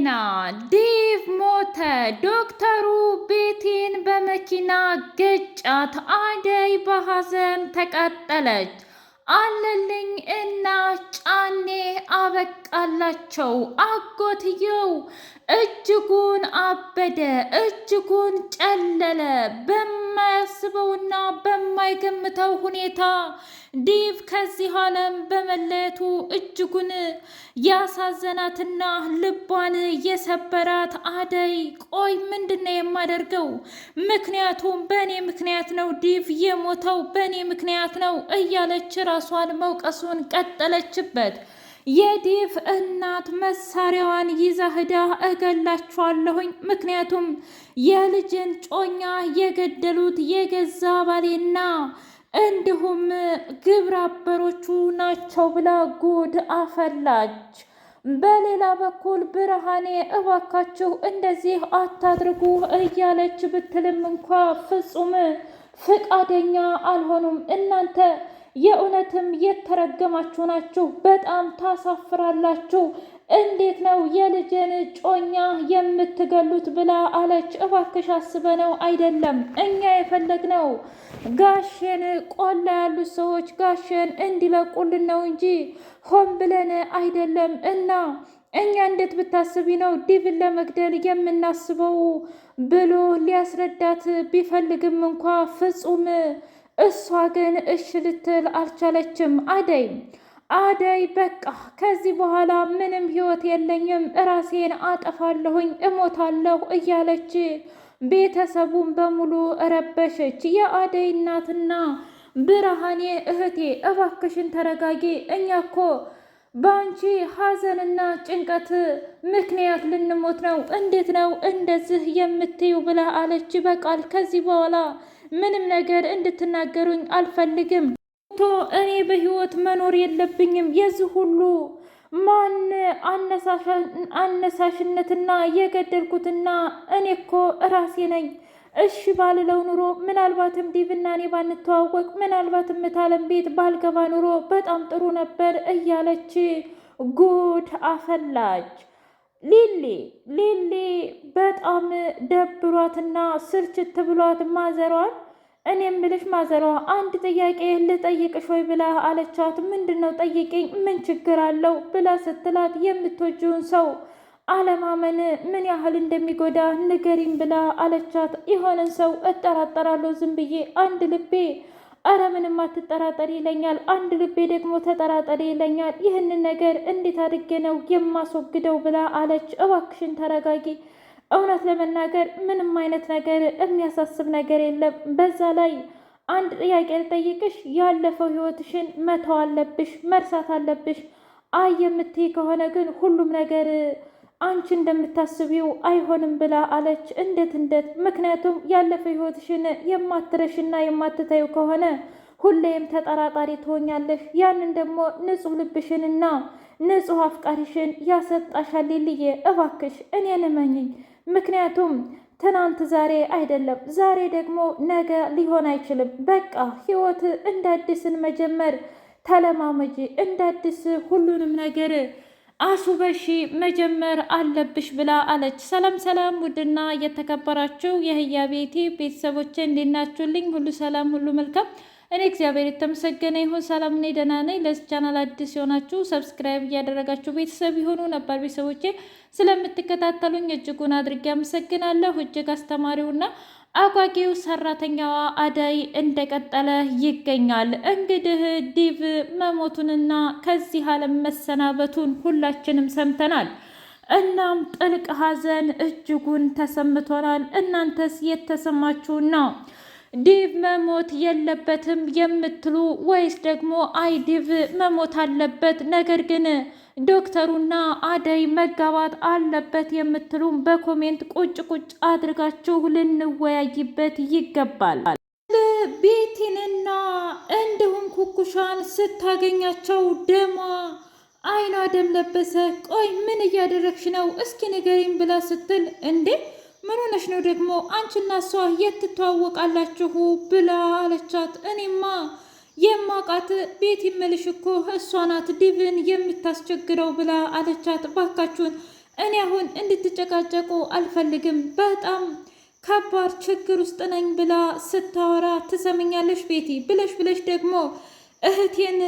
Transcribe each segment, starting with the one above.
ዜና ዴቭ ሞተ። ዶክተሩ ቤቲን በመኪና ገጫት። አደይ በሐዘን ተቃጠለች። አለልኝ እና ጫኔ አበቃላቸው። አጎትየው እጅጉን አበደ፣ እጅጉን ጨለለ። በማያስበውና በማይገምተው ሁኔታ ዴቭ ከዚህ ዓለም በመለየቱ እጅጉን ያሳዘናትና ልቧን የሰበራት አደይ ቆይ ምንድነው የማደርገው? ምክንያቱም በእኔ ምክንያት ነው ዴቭ የሞተው፣ በእኔ ምክንያት ነው እያለች ራሷን መውቀሱን ቀጠለችበት። የዴቭ እናት መሳሪያዋን ይዛ ሂዳ እገላችኋለሁኝ፣ ምክንያቱም የልጅን ጮኛ የገደሉት የገዛ ባሌና እንዲሁም ግብረ አበሮቹ ናቸው ብላ ጉድ አፈላች። በሌላ በኩል ብርሃኔ እባካችሁ እንደዚህ አታድርጉ እያለች ብትልም እንኳ ፍጹም ፍቃደኛ አልሆኑም። እናንተ የእውነትም የተረገማችሁ ናችሁ፣ በጣም ታሳፍራላችሁ። እንዴት ነው የልጅን ጮኛ የምትገሉት ብላ አለች። እባክሽ አስበነው አይደለም፣ እኛ የፈለግነው ጋሼን ቆላ ያሉት ሰዎች ጋሼን እንዲለቁልን ነው እንጂ ሆን ብለን አይደለም። እና እኛ እንዴት ብታስቢ ነው ዴቭን ለመግደል የምናስበው ብሎ ሊያስረዳት ቢፈልግም እንኳ ፍጹም እሷ ግን እሽ ልትል አልቻለችም። አደይ በቃ ከዚህ በኋላ ምንም ህይወት የለኝም፣ እራሴን አጠፋለሁኝ፣ እሞታለሁ እያለች ቤተሰቡን በሙሉ ረበሸች። የአደይ እናትና ብርሃኔ እህቴ እባክሽን ተረጋጊ፣ እኛ እኮ በአንቺ ሐዘንና ጭንቀት ምክንያት ልንሞት ነው፣ እንዴት ነው እንደዚህ የምትዩ ብላ አለች። በቃል ከዚህ በኋላ ምንም ነገር እንድትናገሩኝ አልፈልግም። እኔ በህይወት መኖር የለብኝም። የዚህ ሁሉ ማን አነሳሽነትና የገደልኩትና እኔ እኮ እራሴ ነኝ። እሺ ባልለው ኑሮ ምናልባትም ዴቭና እኔ ባንተዋወቅ፣ ምናልባትም እታለም ቤት ባልገባ ኑሮ በጣም ጥሩ ነበር እያለች ጉድ አፈላች። ሊሊ በጣም ደብሯትና ስልችት ብሏት ማዘሯን እኔ የምልሽ ማዘሯ አንድ ጥያቄ ልጠይቅሽ ወይ ብላ አለቻት። ምንድን ነው ጠይቂኝ፣ ምን ችግር አለው ብላ ስትላት የምትወጂውን ሰው አለማመን ምን ያህል እንደሚጎዳ ንገሪኝ ብላ አለቻት። የሆነን ሰው እጠራጠራለሁ ዝም ብዬ፣ አንድ ልቤ አረ ምንም አትጠራጠሪ ይለኛል፣ አንድ ልቤ ደግሞ ተጠራጠሪ ይለኛል። ይህንን ነገር እንዴት አድርጌ ነው የማስወግደው ብላ አለች። እባክሽን ተረጋጊ፣ እውነት ለመናገር ምንም አይነት ነገር የሚያሳስብ ነገር የለም። በዛ ላይ አንድ ጥያቄ ልጠይቅሽ፣ ያለፈው ህይወትሽን መተው አለብሽ፣ መርሳት አለብሽ። አይ የምትይ ከሆነ ግን ሁሉም ነገር አንቺ እንደምታስቢው አይሆንም ብላ አለች። እንዴት? ምክንያቱም ያለፈው ህይወትሽን የማትረሽና የማትታዩ ከሆነ ሁሌም ተጠራጣሪ ትሆኛለሽ። ያንን ደግሞ ንጹሕ ልብሽንና ንጹሕ አፍቃሪሽን ያሰጣሻል። ሊልዬ እባክሽ እኔን እመኚኝ። ምክንያቱም ትናንት ዛሬ አይደለም፣ ዛሬ ደግሞ ነገ ሊሆን አይችልም። በቃ ህይወት እንደ አዲስን መጀመር ተለማመጂ፣ እንደ አዲስ ሁሉንም ነገር አሱበሺ መጀመር አለብሽ ብላ አለች። ሰላም ውድና የተከበራችሁ የህያ ቤቴ ቤተሰቦቼ እንዴት ናችሁልኝ? ሁሉ ሰላም፣ ሁሉ መልካም። እኔ እግዚአብሔር የተመሰገነ ይሁን ሰላም ነኝ፣ ደህና ነኝ። ለዚህ ቻናል አዲስ የሆናችሁ ሰብስክራይብ እያደረጋችሁ ቤተሰብ የሆኑ ነባር ቤተሰቦቼ ስለምትከታተሉኝ እጅጉን አድርጌ አመሰግናለሁ። እጅግ አስተማሪውና አጓጊው ሰራተኛዋ አደይ እንደቀጠለ ይገኛል። እንግዲህ ዴቭ መሞቱንና ከዚህ ዓለም መሰናበቱን ሁላችንም ሰምተናል። እናም ጥልቅ ሐዘን እጅጉን ተሰምቶናል። እናንተስ የተሰማችሁና ዴቭ መሞት የለበትም የምትሉ ወይስ ደግሞ አይ ዴቭ መሞት አለበት ነገር ግን ዶክተሩና አደይ መጋባት አለበት የምትሉም በኮሜንት ቁጭ አድርጋችሁ ልንወያይበት ይገባል። ቤቲንና እንዲሁም ኩኩሻን ስታገኛቸው ደሟ አይኗ ደም ለበሰ። ቆይ ምን እያደረግሽ ነው? እስኪ ንገሪኝ ብላ ስትል እንዴ ምን ሆነሽ ነው ደግሞ? አንቺና እሷ የት ትተዋወቃላችሁ ብላ አለቻት። እኔማ የማውቃት ቤት ይመልሽ እኮ እሷ ናት ዴቭን የምታስቸግረው ብላ አለቻት። ባካችሁን እኔ አሁን እንድትጨቃጨቁ አልፈልግም፣ በጣም ከባድ ችግር ውስጥ ነኝ ብላ ስታወራ ትሰምኛለሽ ቤቲ ብለሽ ብለሽ ደግሞ እህቴን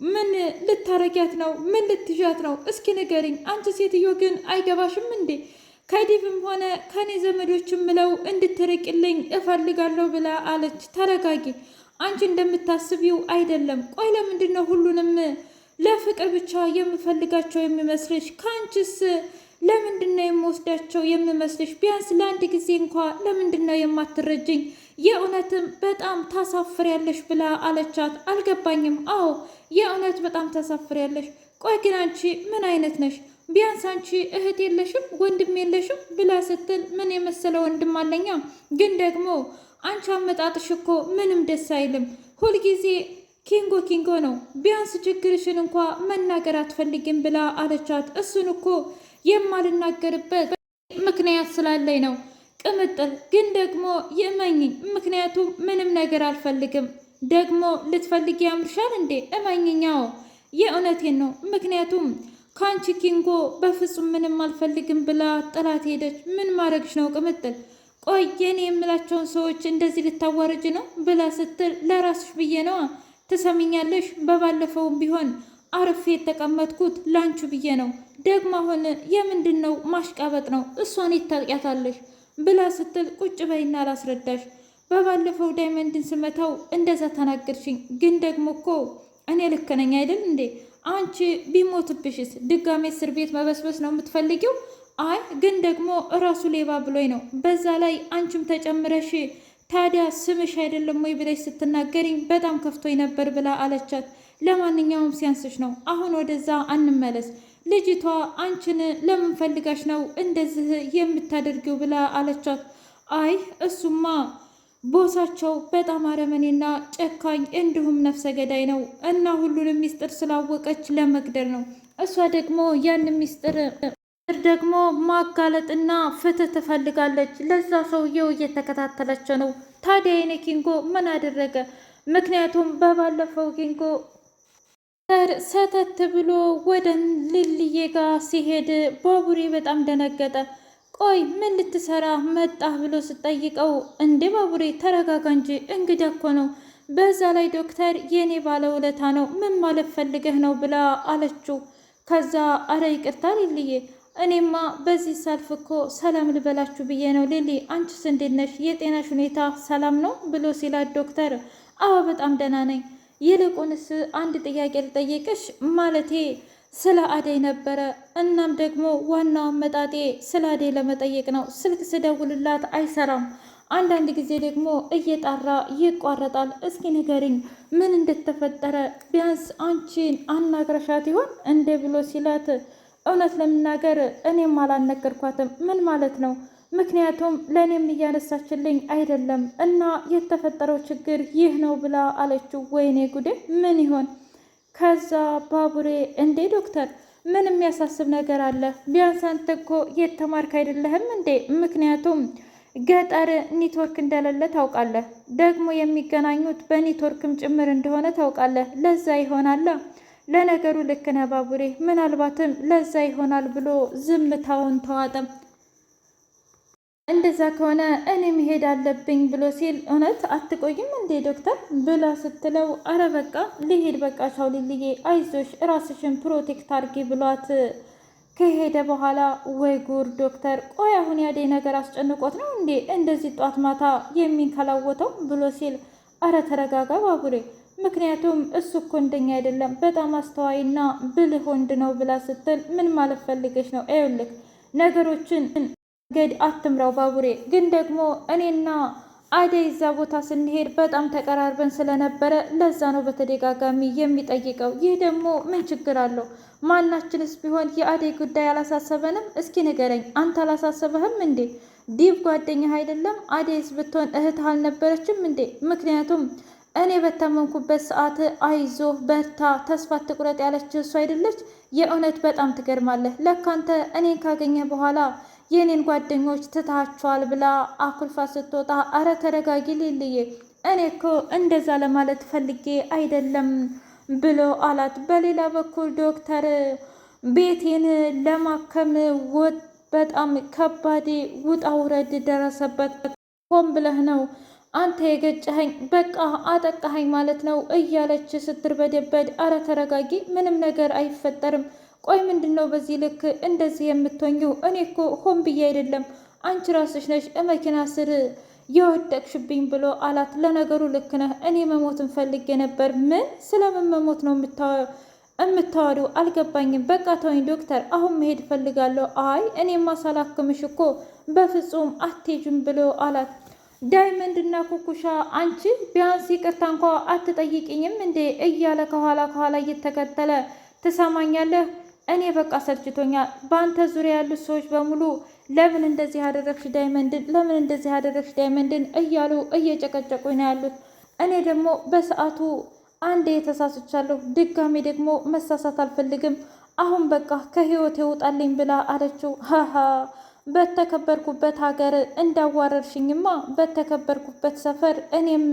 ምን ልታረጊያት ነው? ምን ልትዣት ነው? እስኪ ንገሪኝ። አንቺ ሴትዮ ግን አይገባሽም እንዴ? ከዲብም ሆነ ከኔ ዘመዶችም ምለው እንድትርቅልኝ እፈልጋለሁ ብላ አለች። ተረጋጊ፣ አንቺ እንደምታስቢው አይደለም። ቆይ ለምንድን ነው ሁሉንም ለፍቅር ብቻ የምፈልጋቸው የሚመስልሽ? ከአንቺስ ለምንድን ነው የምወስዳቸው የምመስልሽ? ቢያንስ ለአንድ ጊዜ እንኳ ለምንድን ነው የማትረጅኝ? የእውነትም በጣም ታሳፍሪያለሽ ብላ አለቻት። አልገባኝም። አዎ የእውነት በጣም ታሳፍሪያለሽ። ቆይ ግን አንቺ ምን አይነት ነሽ? ቢያንስ አንቺ እህት የለሽም ወንድም የለሽም ብላ ስትል ምን የመሰለ ወንድም አለኛ። ግን ደግሞ አንቺ አመጣጥሽ እኮ ምንም ደስ አይልም። ሁልጊዜ ኪንጎ ኪንጎ ነው። ቢያንስ ችግርሽን እንኳ መናገር አትፈልጊም ብላ አለቻት። እሱን እኮ የማልናገርበት ምክንያት ስላለኝ ነው ቅምጥል። ግን ደግሞ ይእመኝኝ፣ ምክንያቱም ምንም ነገር አልፈልግም። ደግሞ ልትፈልጊ ያምርሻል እንዴ? እመኝኛው የእውነቴን ነው። ምክንያቱም ከአንቺ ኪንጎ በፍጹም ምንም አልፈልግም ብላ ጥላት ሄደች። ምን ማድረግሽ ነው ቅምጥል? ቆይ የኔ የምላቸውን ሰዎች እንደዚህ ልታዋርጅ ነው ብላ ስትል ለራስሽ ብዬ ነዋ። ትሰሚኛለሽ? በባለፈውም ቢሆን አርፌ የተቀመጥኩት ላንቺ ብዬ ነው። ደግሞ አሁን የምንድን ነው ማሽቃበጥ ነው? እሷን ይታውቂያታለሽ ብላ ስትል ቁጭ በይና ላስረዳሽ። በባለፈው ዳይመንድን ስመታው እንደዛ ተናገርሽኝ። ግን ደግሞ እኮ እኔ ልክ ነኝ አይደል እንዴ? አንቺ ቢሞትብሽስ ድጋሜ እስር ቤት መበስበስ ነው የምትፈልጊው? አይ ግን ደግሞ እራሱ ሌባ ብሎኝ ነው። በዛ ላይ አንቺም ተጨምረሽ ታዲያ ስምሽ አይደለም ወይ ብለሽ ስትናገሪኝ በጣም ከፍቶኝ ነበር ብላ አለቻት። ለማንኛውም ሲያንስሽ ነው። አሁን ወደዛ አንመለስ። ልጅቷ አንቺን ለምን ፈልጋሽ ነው እንደዚህ የምታደርጊው ብላ አለቻት። አይ እሱማ ቦሳቸው በጣም አረመኔና ጨካኝ እንዲሁም ነፍሰ ገዳይ ነው እና ሁሉንም ሚስጥር ስላወቀች ለመግደል ነው። እሷ ደግሞ ያን ሚስጥር ደግሞ ማጋለጥና ፍትህ ትፈልጋለች። ለዛ ሰውየው እየተከታተለች ነው። ታዲያ የኔ ኪንጎ ምን አደረገ? ምክንያቱም በባለፈው ኪንጎ ሰተት ብሎ ወደ ልልዬ ጋር ሲሄድ ባቡሬ በጣም ደነገጠ። ቆይ ምን ልትሰራ መጣህ ብሎ ስጠይቀው፣ እንዴ ባቡሬ ተረጋጋ እንጂ እንግዳ እኮ ነው። በዛ ላይ ዶክተር የኔ ባለውለታ ነው። ምን ማለት ፈልገህ ነው ብላ አለችው። ከዛ አረ ይቅርታ ልልዬ፣ እኔማ በዚህ ሳልፍ እኮ ሰላም ልበላችሁ ብዬ ነው። ሊሊ አንቺስ እንዴት ነሽ? የጤናሽ ሁኔታ ሰላም ነው ብሎ ሲላት ዶክተር አዎ በጣም ደህና ነኝ። ይልቁንስ አንድ ጥያቄ ልጠይቅሽ፣ ማለቴ ስለ አደይ ነበረ። እናም ደግሞ ዋናው አመጣጤ ስለ አደይ ለመጠየቅ ነው። ስልክ ስደውልላት አይሰራም፣ አንዳንድ ጊዜ ደግሞ እየጣራ ይቋረጣል። እስኪ ንገሪኝ ምን እንደተፈጠረ? ቢያንስ አንቺን አናግረሻት ይሆን እንዴ ብሎ ሲላት እውነት ለመናገር እኔም አላነገርኳትም። ምን ማለት ነው? ምክንያቱም ለእኔም እያነሳችልኝ አይደለም እና የተፈጠረው ችግር ይህ ነው ብላ አለችው። ወይኔ ጉዴ ምን ይሆን? ከዛ ባቡሬ እንዴ ዶክተር ምን የሚያሳስብ ነገር አለ? ቢያንስ አንተ እኮ የተማርክ አይደለህም እንዴ? ምክንያቱም ገጠር ኔትወርክ እንደሌለ ታውቃለህ። ደግሞ የሚገናኙት በኔትወርክም ጭምር እንደሆነ ታውቃለህ። ለዛ ይሆናላ። ለነገሩ ልክ ነህ ባቡሬ፣ ምናልባትም ለዛ ይሆናል ብሎ ዝምታውን ተዋጠም። እንደዛ ከሆነ እኔ መሄድ አለብኝ ብሎ ሲል እውነት አትቆይም እንዴ ዶክተር ብላ ስትለው አረ በቃ ልሄድ፣ በቃ ቻው ልልዬ፣ አይዞሽ ራስሽን ፕሮቴክት አርጊ ብሏት ከሄደ በኋላ ወይ ጉር ዶክተር፣ ቆይ አሁን ያደይ ነገር አስጨንቆት ነው እንዴ እንደዚህ ጧት ማታ የሚንከላወተው ብሎ ሲል አረ ተረጋጋ ባቡሬ፣ ምክንያቱም እሱ እኮ እንደኛ አይደለም፣ በጣም አስተዋይና ብልህ ወንድ ነው ብላ ስትል ምን ማለት ፈልገሽ ነው? ይኸውልህ ነገሮችን ገድ አትምራው ባቡሬ። ግን ደግሞ እኔና አደይ እዛ ቦታ ስንሄድ በጣም ተቀራርበን ስለነበረ ለዛ ነው በተደጋጋሚ የሚጠይቀው። ይህ ደግሞ ምን ችግር አለው? ማናችንስ ቢሆን የአደይ ጉዳይ አላሳሰበንም? እስኪ ንገረኝ፣ አንተ አላሳሰበህም እንዴ? ዲብ ጓደኛህ አይደለም? አደይስ ብትሆን እህትህ አልነበረችም እንዴ? ምክንያቱም እኔ በታመምኩበት ሰዓት አይዞ በርታ፣ ተስፋ ትቁረጥ ያለች እሱ አይደለች? የእውነት በጣም ትገርማለህ። ለካ አንተ እኔን ካገኘህ በኋላ የኔን ጓደኞች ትታቸዋል ብላ አኩልፋ ስትወጣ፣ አረ ተረጋጊ ሊልዬ፣ እኔ እኮ እንደዛ ለማለት ፈልጌ አይደለም ብሎ አላት። በሌላ በኩል ዶክተር ቤቴን ለማከም በጣም ከባድ ውጣ ውረድ ደረሰበት። ሆን ብለህ ነው አንተ የገጨኸኝ፣ በቃ አጠቃኸኝ ማለት ነው እያለች ስትርበደበድ፣ አረ ተረጋጊ፣ ምንም ነገር አይፈጠርም። ቆይ ምንድን ነው በዚህ ልክ እንደዚህ የምትሆኚው? እኔ እኮ ሆን ብዬ አይደለም፣ አንቺ ራስሽ ነሽ መኪና ስር የወደቅሽብኝ ብሎ አላት። ለነገሩ ልክ ነህ፣ እኔ መሞትን ፈልጌ ነበር። ምን? ስለምን መሞት ነው የምታወሪው? አልገባኝም። በቃ ተወኝ ዶክተር፣ አሁን መሄድ እፈልጋለሁ። አይ እኔማ ሳላክምሽ እኮ በፍጹም አትሄጂም ብሎ አላት። ዳይመንድ እና ኩኩሻ አንቺ ቢያንስ ይቅርታ እንኳ አትጠይቅኝም እንዴ እያለ ከኋላ እየተከተለ ትሰማኛለህ? እኔ በቃ ሰልችቶኛል። በአንተ ዙሪያ ያሉት ሰዎች በሙሉ ለምን እንደዚህ ያደረግሽ ዳይመንድን፣ ለምን እንደዚህ ያደረግሽ ዳይመንድን እያሉ እየጨቀጨቁኝ ነው ያሉት። እኔ ደግሞ በሰዓቱ አንዴ የተሳስቻለሁ፣ ድጋሜ ደግሞ መሳሳት አልፈልግም። አሁን በቃ ከህይወት ይውጣልኝ ብላ አለችው። ሀሀ በተከበርኩበት ሀገር እንዳዋረርሽኝማ በተከበርኩበት ሰፈር እኔም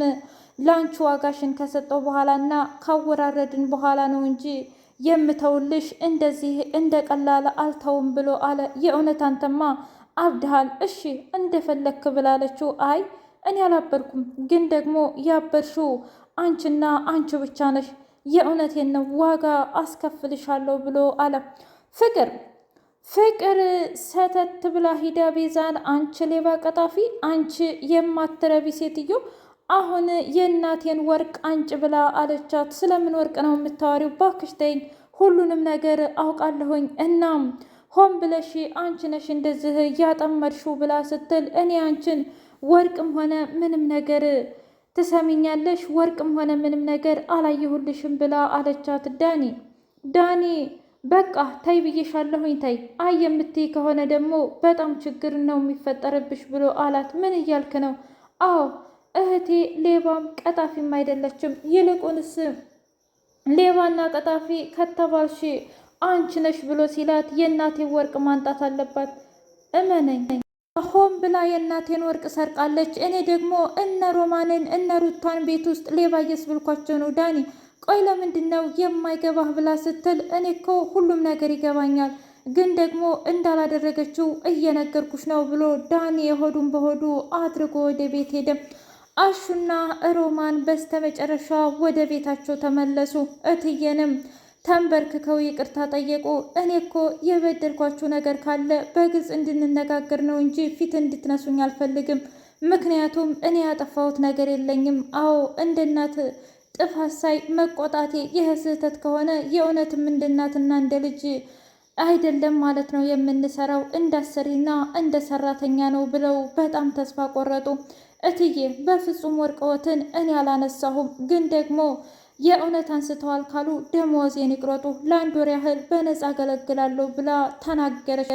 ላንቺ ዋጋሽን ከሰጠው በኋላና ካወራረድን በኋላ ነው እንጂ የምተውልሽ እንደዚህ እንደ ቀላል አልተውም ብሎ አለ። የእውነት አንተማ አብድሃል። እሺ እንደፈለክ ብላለችው። አይ እኔ አላበርኩም፣ ግን ደግሞ ያበርሽው አንቺና አንቺ ብቻ ነሽ። የእውነቴን ነው፣ ዋጋ አስከፍልሻለሁ ብሎ አለ። ፍቅር ሰተት ብላ ሂዳ ቤዛን፣ አንቺ ሌባ ቀጣፊ፣ አንቺ የማትረቢ ሴትዮ አሁን የእናቴን ወርቅ አንጭ ብላ አለቻት። ስለምን ወርቅ ነው የምታወሪው? ባክሽ ተይኝ፣ ሁሉንም ነገር አውቃለሁኝ። እናም ሆን ብለሽ አንቺ ነሽ እንደዚህ ያጠመድሽው ብላ ስትል፣ እኔ አንቺን ወርቅም ሆነ ምንም ነገር ትሰሚኛለሽ፣ ወርቅም ሆነ ምንም ነገር አላየሁልሽም ብላ አለቻት። ዳኒ በቃ ተይ ብዬሻለሁኝ፣ ተይ። አይ የምትይ ከሆነ ደግሞ በጣም ችግር ነው የሚፈጠርብሽ ብሎ አላት። ምን እያልክ ነው? አዎ እህቴ ሌባም ቀጣፊም አይደለችም። ይልቁንስ ሌባና ቀጣፊ ከተባልሽ አንቺ ነሽ ብሎ ሲላት፣ የእናቴ ወርቅ ማንጣት አለባት፣ እመነኝ። ሆን ብላ የእናቴን ወርቅ ሰርቃለች። እኔ ደግሞ እነ ሮማንን እነ ሩታን ቤት ውስጥ ሌባ እያስብልኳቸው ነው። ዳኒ ቆይ ለምንድን ነው የማይገባህ ብላ ስትል፣ እኔ እኮ ሁሉም ነገር ይገባኛል፣ ግን ደግሞ እንዳላደረገችው እየነገርኩሽ ነው ብሎ ዳኒ የሆዱን በሆዱ አድርጎ ወደ ቤት ሄደ። አሹና ሮማን በስተመጨረሻ ወደ ቤታቸው ተመለሱ። እትዬንም ተንበርክከው ይቅርታ ጠየቁ። እኔ እኮ የበደልኳችሁ ነገር ካለ በግልጽ እንድንነጋገር ነው እንጂ ፊት እንድትነሱኝ አልፈልግም። ምክንያቱም እኔ ያጠፋሁት ነገር የለኝም። አዎ እንደ እናት ጥፋት ሳይ መቆጣቴ ይህ ስህተት ከሆነ የእውነትም እንደ እናትና እንደ ልጅ አይደለም ማለት ነው የምንሰራው፣ እንዳሰሪና እንደ ሰራተኛ ነው ብለው በጣም ተስፋ ቆረጡ። እትዬ በፍጹም ወርቅዎትን እኔ አላነሳሁም፣ ግን ደግሞ የእውነት አንስተዋል ካሉ ደመወዜን ይቅረጡ፣ ለአንድ ወር ያህል በነፃ አገለግላለሁ ብላ ተናገረች።